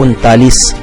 39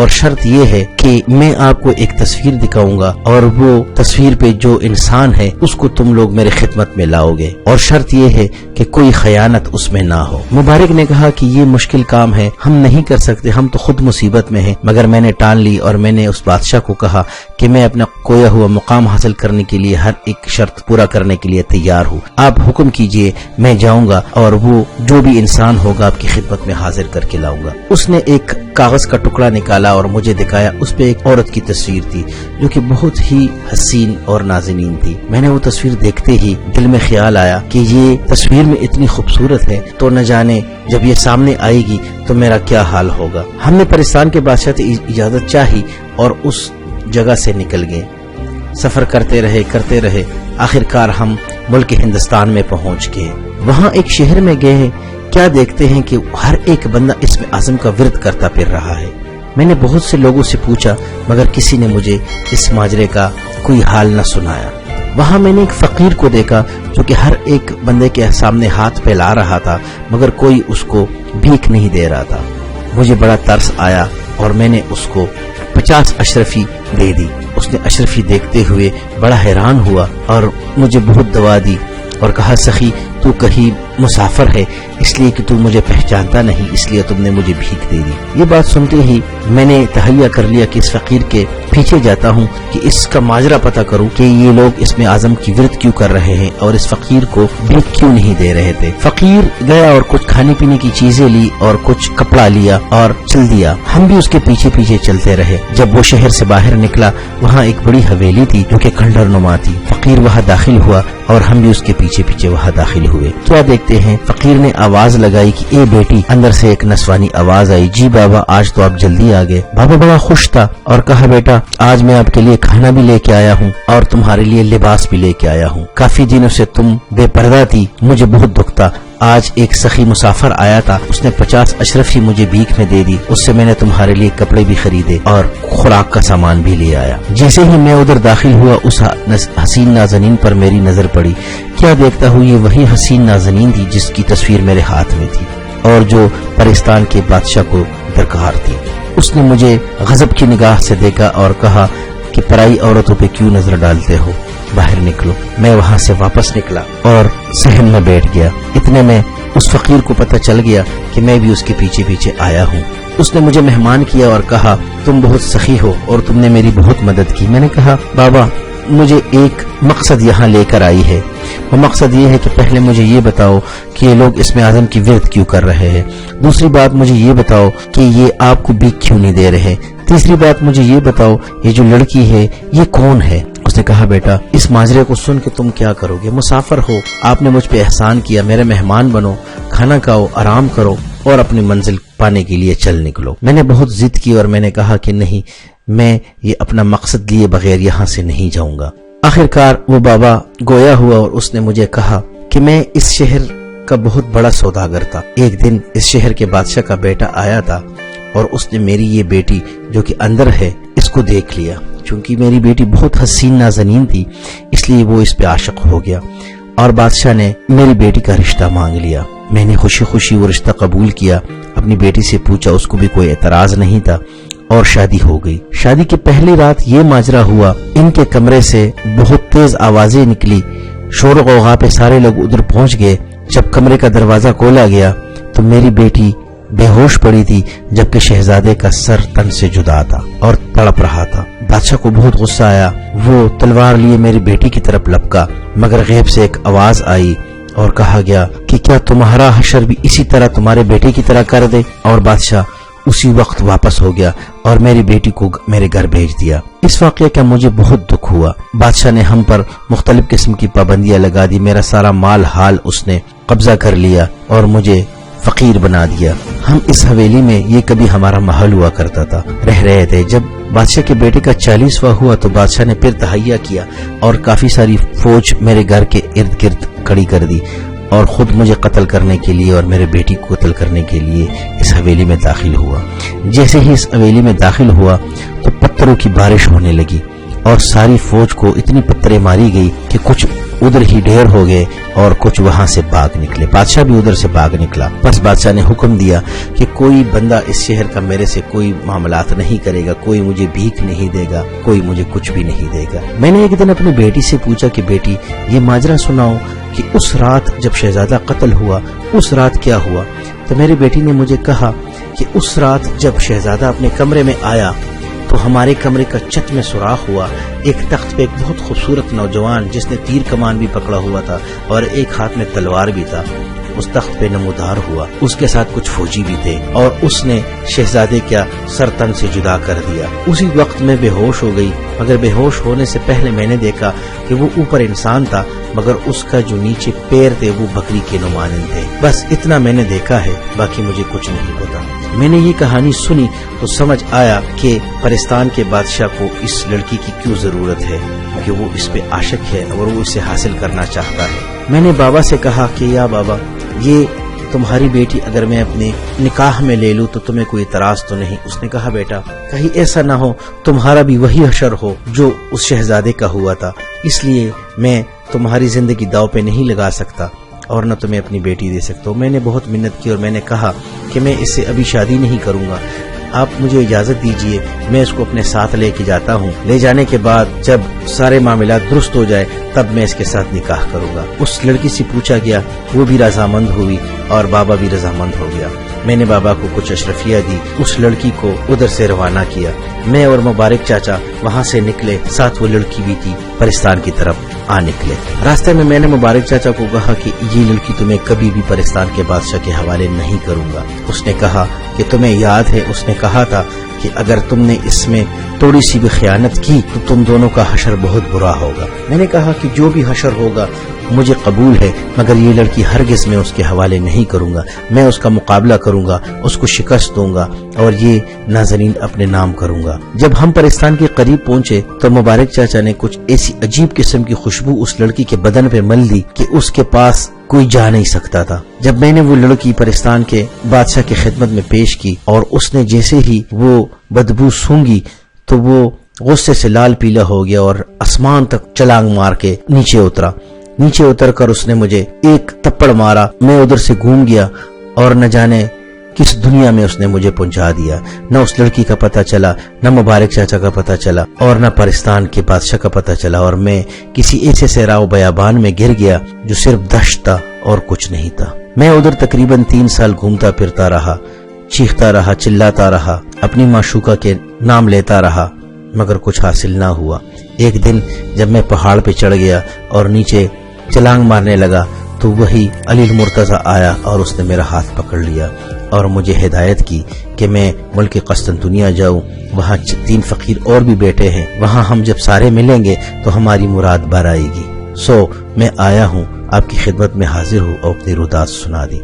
اور شرط یہ ہے کہ میں آپ کو ایک تصویر دکھاؤں گا اور وہ تصویر پہ جو انسان ہے اس کو تم لوگ میرے خدمت میں لاؤ گے، اور شرط یہ ہے کہ کوئی خیانت اس میں نہ ہو۔ مبارک نے کہا کہ یہ مشکل کام ہے، ہم نہیں کر سکتے، ہم تو خود مصیبت میں ہیں، مگر میں نے ٹال لی اور میں نے اس بادشاہ کو کہا کہ میں اپنا کھویا ہوا مقام حاصل کرنے کے لیے ہر ایک شرط پورا کرنے کے لیے تیار ہوں، آپ حکم کیجئے، میں جاؤں گا اور وہ جو بھی انسان ہوگا آپ کی خدمت میں حاضر کر کے لاؤں گا۔ اس نے ایک کاغذ کا ٹکڑا نکالا اور مجھے دکھایا، اس پہ ایک عورت کی تصویر تھی جو کہ بہت ہی حسین اور نازنین تھی۔ میں نے وہ تصویر دیکھتے ہی دل میں خیال آیا کہ یہ تصویر میں اتنی خوبصورت ہے تو نہ جانے جب یہ سامنے آئے گی تو میرا کیا حال ہوگا۔ ہم نے پرستان کے بادشاہ سے اجازت چاہی اور اس جگہ سے نکل گئے۔ سفر کرتے رہے آخر کار ہم ملک ہندوستان میں پہنچ گئے۔ وہاں ایک شہر میں گئے ہیں، کیا دیکھتے ہیں کہ ہر ایک بندہ اسم اعظم کا ورد کرتا پھر رہا ہے۔ میں نے بہت سے لوگوں سے پوچھا مگر کسی نے مجھے اس ماجرے کا کوئی حال نہ سنایا۔ وہاں میں نے ایک فقیر کو دیکھا جو کہ ہر ایک بندے کے سامنے ہاتھ پھیلا رہا تھا مگر کوئی اس کو بھیک نہیں دے رہا تھا۔ مجھے بڑا ترس آیا اور میں نے اس کو 50 اشرفی دے دی۔ اس نے اشرفی دیکھتے ہوئے بڑا حیران ہوا اور مجھے بہت دعا دی اور کہا سخی تو کہیں مسافر ہے اس لیے کہ تو مجھے پہچانتا نہیں، اس لیے تم نے مجھے بھیک دے دی۔ یہ بات سنتے ہی میں نے تہیہ کر لیا کہ اس فقیر کے پیچھے جاتا ہوں کہ اس کا ماجرا پتہ کروں کہ یہ لوگ اسم اعظم کی ورد کیوں کر رہے ہیں اور اس فقیر کو بھیک کیوں نہیں دے رہے تھے۔ فقیر گیا اور کچھ کھانے پینے کی چیزیں لی اور کچھ کپڑا لیا اور چل دیا۔ ہم بھی اس کے پیچھے پیچھے چلتے رہے۔ جب وہ شہر سے باہر نکلا وہاں ایک بڑی حویلی تھی جو کہ کھنڈر نما تھی۔ فقیر وہاں داخل ہوا اور ہم بھی اس کے پیچھے پیچھے وہاں داخل ہوئے۔ کیا دیکھتے ہیں فقیر نے آواز لگائی کہ اے بیٹی، اندر سے ایک نسوانی آواز آئی، جی بابا آج تو آپ جلدی آ گئے۔ بابا بڑا خوش تھا اور کہا بیٹا آج میں آپ کے لیے کھانا بھی لے کے آیا ہوں اور تمہارے لیے لباس بھی لے کے آیا ہوں۔ کافی دنوں سے تم بے پردہ تھی، مجھے بہت دکھ تھا۔ آج ایک سخی مسافر آیا تھا، اس نے 50 اشرفی مجھے بھیک میں دے دی، اس سے میں نے تمہارے لیے کپڑے بھی خریدے اور خوراک کا سامان بھی لے آیا۔ جیسے ہی میں ادھر داخل ہوا اس حسین نازنین پر میری نظر پڑی۔ کیا دیکھتا ہوں یہ وہی حسین نازنین تھی جس کی تصویر میرے ہاتھ میں تھی اور جو پرستان کے بادشاہ کو درکار تھی۔ اس نے مجھے غضب کی نگاہ سے دیکھا اور کہا کہ پرائی عورتوں پہ کیوں نظر ڈالتے ہو، باہر نکلو۔ میں وہاں سے واپس نکلا اور صحن میں بیٹھ گیا۔ اتنے میں اس فقیر کو پتہ چل گیا کہ میں بھی اس کے پیچھے پیچھے آیا ہوں۔ اس نے مجھے مہمان کیا اور کہا تم بہت سخی ہو اور تم نے میری بہت مدد کی۔ میں نے کہا بابا مجھے ایک مقصد یہاں لے کر آئی ہے، وہ مقصد یہ ہے کہ پہلے مجھے یہ بتاؤ کہ یہ لوگ اسم اعظم کی ورد کیوں کر رہے ہیں، دوسری بات مجھے یہ بتاؤ کہ یہ آپ کو بھیک کیوں نہیں دے رہے، تیسری بات مجھے یہ بتاؤ یہ جو لڑکی ہے یہ کون ہے۔ اس نے کہا بیٹا اس ماجرے کو سن کے تم کیا کرو گے، مسافر ہو، آپ نے مجھ پہ احسان کیا، میرے مہمان بنو، کھانا کھاؤ، آرام کرو اور اپنی منزل پانے کے لیے چل نکلو۔ میں نے بہت ضد کی اور میں نے کہا کہ نہیں، میں یہ اپنا مقصد لیے بغیر یہاں سے نہیں جاؤں گا۔ آخر کار وہ بابا گویا ہوا اور اس نے مجھے کہا کہ میں اس شہر کا بہت بڑا سوداگر تھا۔ ایک دن اس شہر کے بادشاہ کا بیٹا آیا تھا اور اس نے میری یہ بیٹی جو کہ اندر ہے اس کو دیکھ لیا۔ چونکہ میری بیٹی بہت حسین نازنین تھی اس لیے وہ اس پہ عاشق ہو گیا اور بادشاہ نے میری بیٹی کا رشتہ مانگ لیا۔ میں نے خوشی خوشی وہ رشتہ قبول کیا، اپنی بیٹی سے پوچھا، اس کو بھی کوئی اعتراض نہیں تھا اور شادی ہو گئی۔ شادی کی پہلی رات یہ ماجرا ہوا، ان کے کمرے سے بہت تیز آوازیں نکلی، شور و غوغا پہ سارے لوگ ادھر پہنچ گئے۔ جب کمرے کا دروازہ کھولا گیا تو میری بیٹی بے ہوش پڑی تھی جبکہ شہزادے کا سر تن سے جدا تھا اور تڑپ رہا تھا۔ بادشاہ کو بہت غصہ آیا، وہ تلوار لیے میری بیٹی کی طرف لپکا مگر غیب سے ایک آواز آئی اور کہا گیا کہ کیا تمہارا حشر بھی اسی طرح تمہارے بیٹے کی طرح کر دے، اور بادشاہ اسی وقت واپس ہو گیا اور میری بیٹی کو میرے گھر بھیج دیا۔ اس واقعے کا مجھے بہت دکھ ہوا۔ بادشاہ نے ہم پر مختلف قسم کی پابندیاں لگا دی، میرا سارا مال حال اس نے قبضہ کر لیا اور مجھے فقیر بنا دیا۔ ہم اس حویلی میں، یہ کبھی ہمارا محل ہوا کرتا تھا، رہ رہے تھے۔ جب بادشاہ کے بیٹے کا 40واں ہوا تو بادشاہ نے پھر تہیہ کیا اور کافی ساری فوج میرے گھر کے ارد گرد کھڑی کر دی اور خود مجھے قتل کرنے کے لیے اور میرے بیٹی کو قتل کرنے کے لیے اس حویلی میں داخل ہوا۔ جیسے ہی اس حویلی میں داخل ہوا تو پتھروں کی بارش ہونے لگی اور ساری فوج کو اتنی پتھریں ماری گئی کہ کچھ ادھر ہی ڈھیر ہو گئے اور کچھ وہاں سے بھاگ نکلے. بادشاہ بھی ادھر سے بھاگ نکلا. بس بادشاہ نے حکم دیا کہ کوئی بندہ اس شہر کا میرے سے کوئی معاملات نہیں کرے گا, کوئی مجھے بھیک نہیں دے گا, کوئی مجھے کچھ بھی نہیں دے گا. میں نے ایک دن اپنی بیٹی سے پوچھا کہ بیٹی یہ ماجرا سناؤ کہ اس رات جب شہزادہ قتل ہوا اس رات کیا ہوا. تو میری بیٹی نے مجھے کہا کہ اس رات جب شہزادہ اپنے کمرے میں آیا تو ہمارے کمرے کا چھت میں سوراخ ہوا. ایک تخت پہ ایک بہت خوبصورت نوجوان جس نے تیر کمان بھی پکڑا ہوا تھا اور ایک ہاتھ میں تلوار بھی تھا, اس تخت پہ نمودار ہوا. اس کے ساتھ کچھ فوجی بھی تھے اور اس نے شہزادے کا سر تن سے جدا کر دیا. اسی وقت میں بے ہوش ہو گئی, مگر بے ہوش ہونے سے پہلے میں نے دیکھا کہ وہ اوپر انسان تھا مگر اس کا جو نیچے پیر تھے وہ بکری کے نمائند تھے. بس اتنا میں نے دیکھا ہے, باقی مجھے کچھ نہیں پتا. میں نے یہ کہانی سنی تو سمجھ آیا کہ پرستان کے بادشاہ کو اس لڑکی کی کیوں ضرورت ہے, کہ وہ اس پہ عاشق ہے اور وہ اسے حاصل کرنا چاہتا ہے. میں نے بابا سے کہا کہ یا بابا یہ تمہاری بیٹی اگر میں اپنے نکاح میں لے لوں تو تمہیں کوئی اعتراض تو نہیں. اس نے کہا بیٹا کہیں ایسا نہ ہو تمہارا بھی وہی حشر ہو جو اس شہزادے کا ہوا تھا, اس لیے میں تمہاری زندگی داؤ پہ نہیں لگا سکتا اور نہ تمہیں اپنی بیٹی دے سکتا ہوں. میں نے بہت منت کی اور میں نے کہا کہ میں اس سے ابھی شادی نہیں کروں گا, آپ مجھے اجازت دیجئے میں اس کو اپنے ساتھ لے کے جاتا ہوں. لے جانے کے بعد جب سارے معاملات درست ہو جائے تب میں اس کے ساتھ نکاح کروں گا. اس لڑکی سے پوچھا گیا, وہ بھی رضامند ہوئی اور بابا بھی رضامند ہو گیا. میں نے بابا کو کچھ اشرفیہ دی, اس لڑکی کو ادھر سے روانہ کیا. میں اور مبارک چاچا وہاں سے نکلے, ساتھ وہ لڑکی بھی تھی, پرستان کی طرف آ نکلے. راستے میں نے مبارک چاچا کو کہا کہ یہ لڑکی تمہیں کبھی بھی پرستان کے بادشاہ کے حوالے نہیں کروں گا. اس نے کہا کہ تمہیں یاد ہے اس نے کہا تھا کہ اگر تم نے اس میں تھوڑی سی بھی خیانت کی تو تم دونوں کا حشر بہت برا ہوگا. میں نے کہا کہ جو بھی حشر ہوگا مجھے قبول ہے, مگر یہ لڑکی ہرگز میں اس کے حوالے نہیں کروں گا. میں اس کا مقابلہ کروں گا, اس کو شکست دوں گا اور یہ نازنین اپنے نام کروں گا. جب ہم پرستان کے قریب پہنچے تو مبارک چاچا نے کچھ ایسی عجیب قسم کی خوشبو اس لڑکی کے بدن پہ مل دی کہ اس کے پاس کوئی جا نہیں سکتا تھا. جب میں نے وہ لڑکی پرستان کے بادشاہ کی خدمت میں پیش کی اور اس نے جیسے ہی وہ بدبو سونگی تو وہ غصے سے لال پیلا ہو گیا اور آسمان تک چھلانگ مار کے نیچے اترا. نیچے اتر کر اس نے مجھے ایک تپڑ مارا. میں ادھر سے گھوم گیا اور نہ جانے کس دنیا میں اس نے مجھے پہنچا دیا. نہ اس لڑکی کا پتہ چلا, نہ مبارک چاچا کا پتہ چلا اور نہ پرستان کے بادشاہ کا پتہ چلا, اور میں کسی ایسے صحراء و بیابان میں گر گیا جو صرف دشت تھا اور کچھ نہیں تھا. میں ادھر تقریباً 3 سال گھومتا پھرتا رہا, چیختا رہا, چلاتا رہا, اپنی معشوقہ کے نام لیتا رہا, مگر کچھ حاصل نہ ہوا. ایک دن جب میں پہاڑ پہ چڑھ گیا اور نیچے چھلانگ مارنے لگا تو وہی علی المرتضی آیا اور اس نے میرا ہاتھ پکڑ لیا اور مجھے ہدایت کی کہ میں ملک قسطنطنیہ جاؤں. وہاں 3 فقیر اور بھی بیٹھے ہیں, وہاں ہم جب سارے ملیں گے تو ہماری مراد بھر آئے گی. میں آیا ہوں, آپ کی خدمت میں حاضر ہوں اور اپنی رودات سنا دی.